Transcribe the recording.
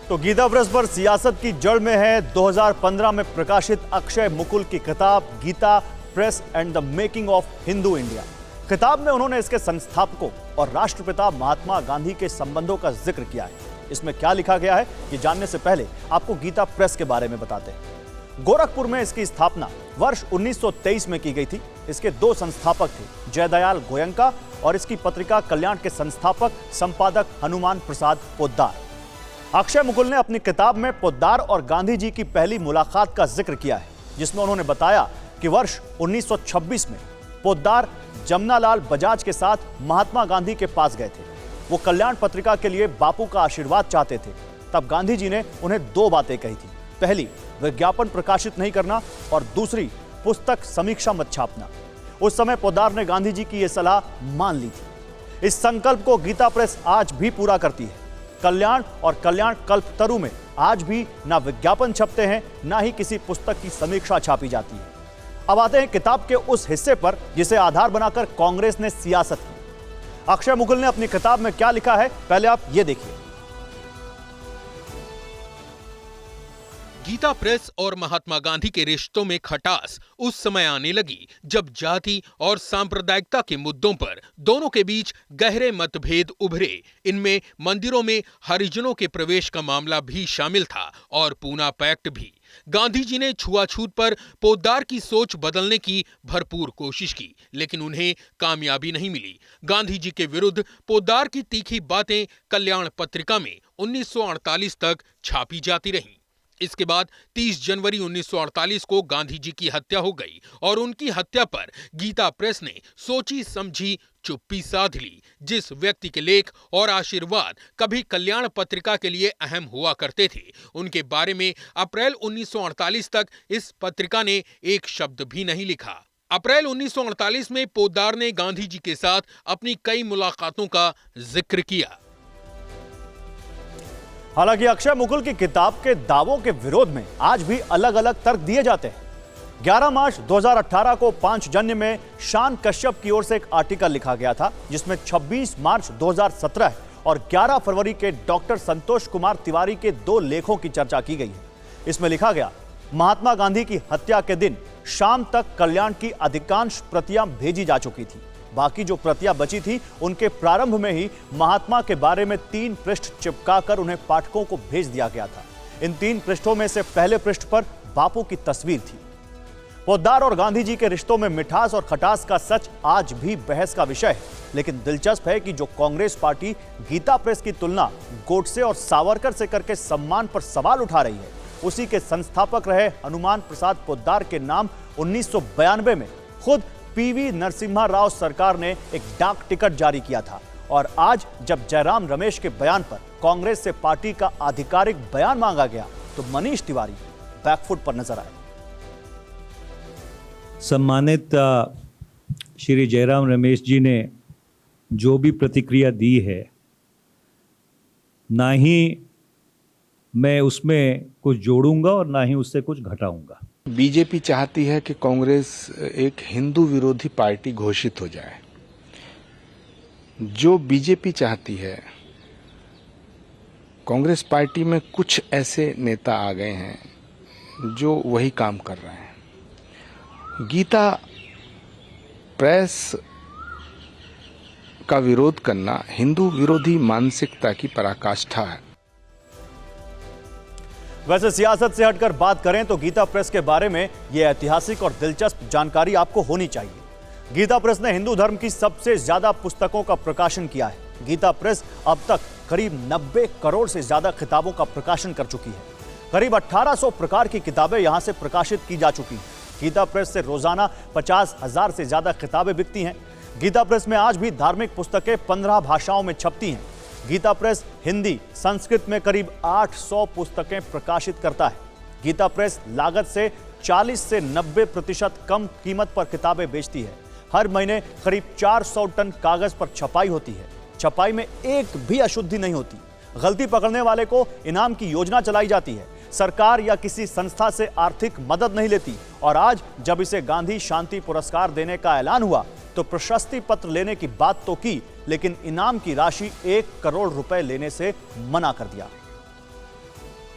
तो गीता प्रेस पर सियासत की जड़ में है 2015 में प्रकाशित अक्षय मुकुल की किताब Gita Press and the making of Hindu India. किताब में उन्होंने इसके संस्थापकों और राष्ट्रपिता महात्मा गांधी के संबंधों का जिक्र किया है। इसमें क्या लिखा गया है ये जानने से पहले आपको गीता प्रेस के बारे में बताते हैं। गोरखपुर में इसकी स्थापना वर्ष 1923 में की गई थी। इसके दो संस्थापक थे, जयदयाल गोयंका और इसकी पत्रिका कल्याण के संस्थापक संपादक हनुमान प्रसाद पोद्दार। अक्षय मुकुल ने अपनी किताब में पोद्दार और गांधी जी की पहली मुलाकात का जिक्र किया है, जिसमें उन्होंने बताया कि वर्ष 1926 में पोद्दार जमनालाल बजाज के साथ महात्मा गांधी के पास गए थे। वो कल्याण पत्रिका के लिए बापू का आशीर्वाद चाहते थे। तब गांधी जी ने उन्हें दो बातें कही थी, पहली विज्ञापन प्रकाशित नहीं करना और दूसरी पुस्तक समीक्षा मत छापना। उस समय पोद्दार ने गांधी जी की यह सलाह मान ली थी। इस संकल्प को गीता प्रेस आज भी पूरा करती है। कल्याण और कल्याण कल्पतरु में आज भी ना विज्ञापन छपते हैं, ना ही किसी पुस्तक की समीक्षा छापी जाती है। अब आते हैं किताब के उस हिस्से पर जिसे आधार बनाकर कांग्रेस ने सियासत की। अक्षय मुकुल ने अपनी किताब में क्या लिखा है, पहले आप ये देखिए। गीता प्रेस और महात्मा गांधी के रिश्तों में खटास उस समय आने लगी जब जाति और सांप्रदायिकता के मुद्दों पर दोनों के बीच गहरे मतभेद उभरे। इनमें मंदिरों में हरिजनों के प्रवेश का मामला भी शामिल था और पूना पैक्ट भी। गांधी जी ने छुआछूत पर पोद्दार की सोच बदलने की भरपूर कोशिश की, लेकिन उन्हें कामयाबी नहीं मिली। गांधी जी के विरुद्ध पोद्दार की तीखी बातें कल्याण पत्रिका में 1948 तक छापी जाती रहीं। इसके बाद 30 जनवरी 1948 को गांधी जी की हत्या हो गई और उनकी हत्या पर गीता प्रेस ने सोची समझी चुप्पी साध ली। जिस व्यक्ति के लेख और आशीर्वाद कभी कल्याण पत्रिका के लिए अहम हुआ करते थे, उनके बारे में अप्रैल 1948 तक इस पत्रिका ने एक शब्द भी नहीं लिखा। अप्रैल 1948 में पोद्दार ने गांधी जी के साथ अपनी कई मुलाकातों का जिक्र किया। हालांकि अक्षय मुकुल की किताब के दावों के विरोध में आज भी अलग अलग तर्क दिए जाते हैं। 11 मार्च 2018 को पांचजन्य में शान कश्यप की ओर से एक आर्टिकल लिखा गया था, जिसमें 26 मार्च 2017 और 11 फरवरी के डॉक्टर संतोष कुमार तिवारी के दो लेखों की चर्चा की गई है। इसमें लिखा गया, महात्मा गांधी की हत्या के दिन शाम तक कल्याण की अधिकांश प्रतियां भेजी जा चुकी थी। बाकी जो प्रतियां बची थी उनके प्रारंभ में ही महात्मा के बारे में 3 पृष्ठ चिपकाकर उन्हें पाठकों को भेज दिया गया था। इन 3 पृष्ठों में से पहले पृष्ठ पर बापू की तस्वीर थी। पोद्दार और गांधी जी के रिश्तों में मिठास और खटास का सच आज भी बहस का विषय है, लेकिन दिलचस्प है कि जो कांग्रेस पार्टी गीता प्रेस की तुलना गोडसे और सावरकर से करके सम्मान पर सवाल उठा रही है, उसी के संस्थापक रहे हनुमान प्रसाद पोद्दार के नाम 1992 में खुद पीवी नरसिम्हा राव सरकार ने एक डाक टिकट जारी किया था। और आज जब जयराम रमेश के बयान पर कांग्रेस से पार्टी का आधिकारिक बयान मांगा गया तो मनीष तिवारी बैकफुट पर नजर आए। सम्मानित श्री जयराम रमेश जी ने जो भी प्रतिक्रिया दी है, ना ही मैं उसमें कुछ जोड़ूंगा और ना ही उससे कुछ घटाऊंगा। बीजेपी चाहती है कि कांग्रेस एक हिंदू विरोधी पार्टी घोषित हो जाए। जो बीजेपी चाहती है, कांग्रेस पार्टी में कुछ ऐसे नेता आ गए हैं जो वही काम कर रहे हैं। गीता प्रेस का विरोध करना हिंदू विरोधी मानसिकता की पराकाष्ठा है। वैसे सियासत से हटकर बात करें तो गीता प्रेस के बारे में यह ऐतिहासिक और दिलचस्प जानकारी आपको होनी चाहिए। गीता प्रेस ने हिंदू धर्म की सबसे ज्यादा पुस्तकों का प्रकाशन किया है। गीता प्रेस अब तक करीब 90 करोड़ से ज्यादा किताबों का प्रकाशन कर चुकी है। करीब 1800 प्रकार की किताबें यहां से प्रकाशित की जा चुकी हैं। गीता प्रेस से रोजाना 50,000 से ज्यादा किताबें बिकती हैं। गीता प्रेस में आज भी धार्मिक पुस्तकें 15 भाषाओं में छपती हैं। गीता प्रेस हिंदी, संस्कृत में करीब 800 पुस्तकें प्रकाशित करता है। गीता प्रेस लागत से 40 से 90% कम कीमत पर किताबें बेचती है। हर महीने करीब 400 टन कागज पर छपाई होती है। छपाई में एक भी अशुद्धि नहीं होती। गलती पकड़ने वाले को इनाम की योजना चलाई जाती है। सरकार या किसी संस्था से आर्थिक मदद नहीं लेती। और आज जब इसे गांधी शांति पुरस्कार देने का ऐलान हुआ तो प्रशस्ति पत्र लेने की बात तो की, लेकिन इनाम की राशि 1 करोड़ रुपए लेने से मना कर दिया।